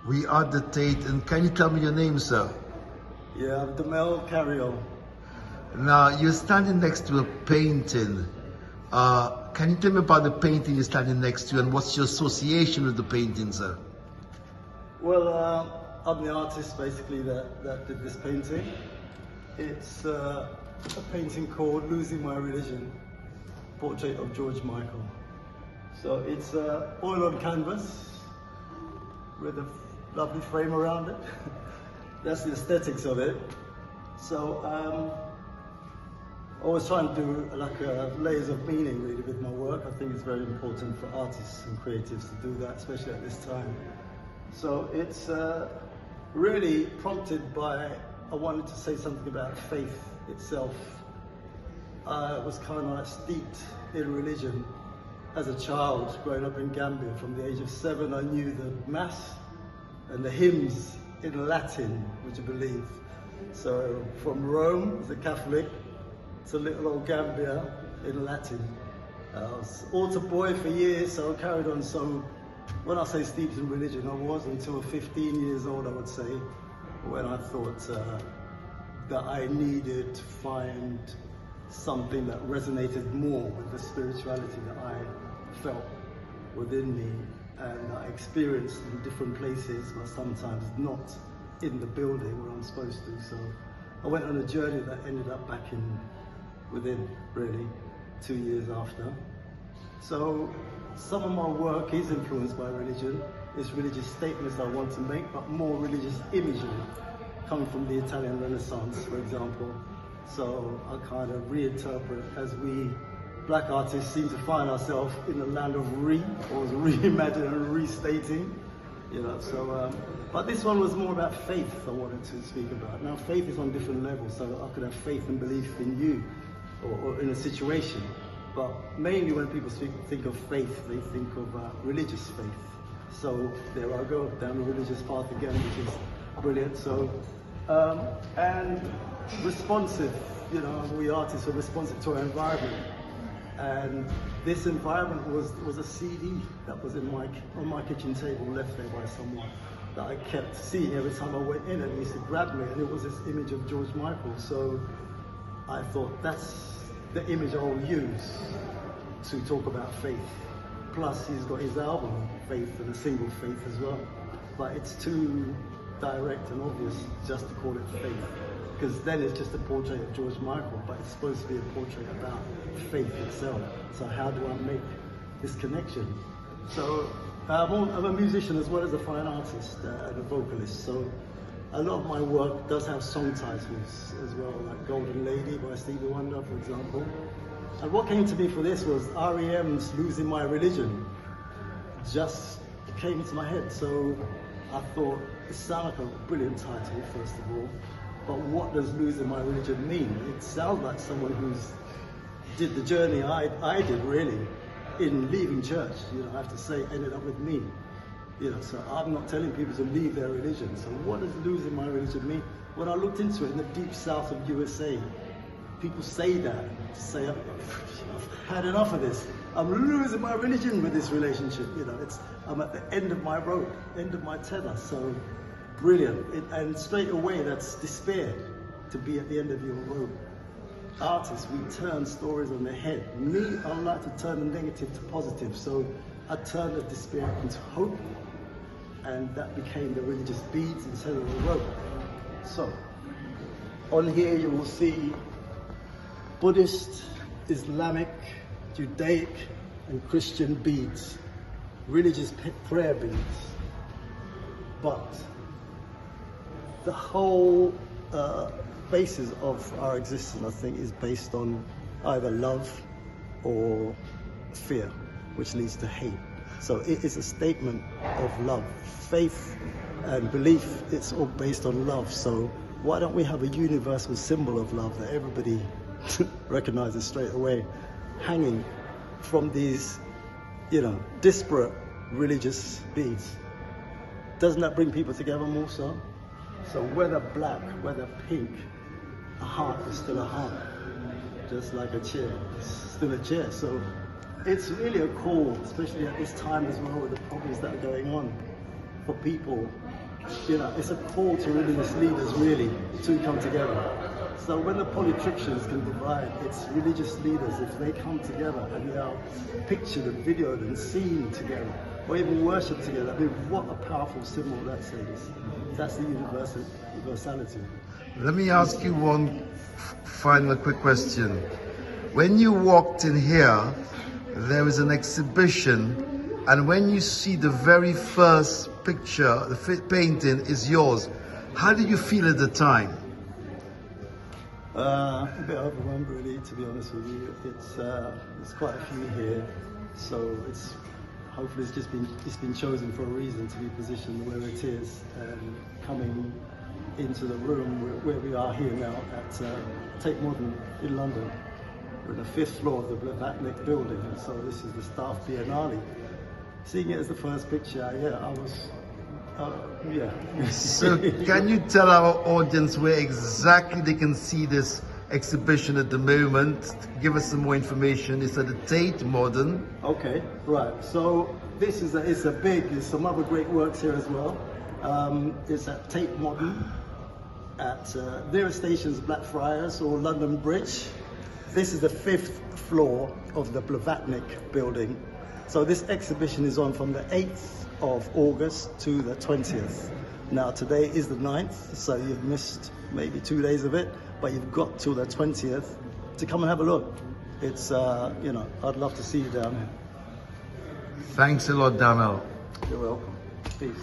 We are the Tate, and can you tell me your name, sir? Yeah, I'm Damel Carayol. Now, you're standing next to a painting. Can you tell me about the painting you're standing next to, and what's your association with the painting, sir? Well, I'm the artist basically that did this painting. It's a painting called Losing My Religion, portrait of George Michael. So it's oil on canvas with a lovely frame around it. That's the aesthetics of it. So I was trying to do like layers of meaning really with my work. I think it's very important for artists and creatives to do that, especially at this time. So it's really prompted by, I wanted to say something about faith itself. I was kind of like steeped in religion as a child growing up in Gambia. From the age of 7, I knew the Mass and the hymns in Latin, would you believe? So from Rome as a Catholic to little old Gambia in Latin. I was altar boy for years, so I carried on. So when I say steeped in religion, I was until 15 years old, I would say, when I thought that I needed to find something that resonated more with the spirituality that I felt within me and I experienced in different places, but sometimes not in the building where I'm supposed to. So I went on a journey that ended up back within really 2 years after. So some of my work is influenced by religion. It's religious statements I want to make, but more religious imagery coming from the Italian Renaissance, for example. So I kind of reinterpret as we black artists seem to find ourselves in the land of reimagining and restating, you know. So, but this one was more about faith I wanted to speak about. Now, faith is on different levels, so I could have faith and belief in you or in a situation. But mainly when people think of faith, they think of religious faith. So there I go, down the religious path again, which is brilliant. So, and responsive, you know, we artists are responsive to our environment. And this environment was a CD that was on my kitchen table, left there by someone, that I kept seeing every time I went in, and it used to grab me, and it was this image of George Michael. So I thought that's the image I'll use to talk about faith. Plus he's got his album, Faith, and a single Faith as well. But it's too direct and obvious just to call it faith, because then it's just a portrait of George Michael, but it's supposed to be a portrait about faith itself. So how do I make this connection? So I'm a musician as well as a fine artist and a vocalist. So a lot of my work does have song titles as well, like Golden Lady by Stevie Wonder, for example. And what came to me for this was R.E.M's Losing My Religion. Just came into my head. So I thought it sounded like a brilliant title, first of all. But what does losing my religion mean? It sounds like someone who's did the journey I did really in leaving church. You know, I have to say, ended up with me. You know, so I'm not telling people to leave their religion. So what does losing my religion mean? When I looked into it, in the deep south of USA, people say that, say, I've had enough of this. I'm losing my religion with this relationship. You know, I'm at the end of my rope, end of my tether. So brilliant. And straight away, that's despair, to be at the end of your rope. Artists, we turn stories on their head. Me, I like to turn the negative to positive. So I turned the despair into hope, and that became the religious beads instead of the rope. So on here you will see Buddhist, Islamic, Judaic, and Christian beads, religious prayer beads. But the whole basis of our existence, I think, is based on either love or fear, which leads to hate. So it is a statement of love. Faith and belief, it's all based on love. So why don't we have a universal symbol of love that everybody recognizes straight away, hanging from these, you know, disparate religious beads? Doesn't that bring people together more so? So whether black, whether pink, a heart is still a heart. Just like a chair, it's still a chair. So it's really a call, especially at this time as well with the problems that are going on, for people. You know, it's a call to religious leaders really to come together. So when the politicians can divide, it's religious leaders, if they come together and they are pictured and videoed and seen together, or even worship together, I mean, what a powerful symbol that is. That's the universality. Let me ask you one final quick question. When you walked in here, there was an exhibition, and when you see the very first picture, the painting is yours, how did you feel at the time? A bit overwhelmed, really, to be honest with you. There's quite a few here, so hopefully it's been chosen for a reason to be positioned where it is, and coming into the room where we are here now at Tate Modern in London. We're on the 5th floor of the Blavatsky building, and so this is the staff Biennale. Seeing it as the first picture, I was. So can you tell our audience where exactly they can see this exhibition at the moment? Give us some more information. It's at the Tate Modern. Okay, right. So this is there's some other great works here as well. It's at Tate Modern, at nearest stations Blackfriars or London Bridge. This is the 5th floor of the Blavatsky building. So this exhibition is on from the 8th of August to the 20th. Now today is the 9th, so you've missed maybe 2 days of it, but you've got till the 20th to come and have a look. It's, I'd love to see you down here. Thanks a lot, Damel. You're welcome. Peace.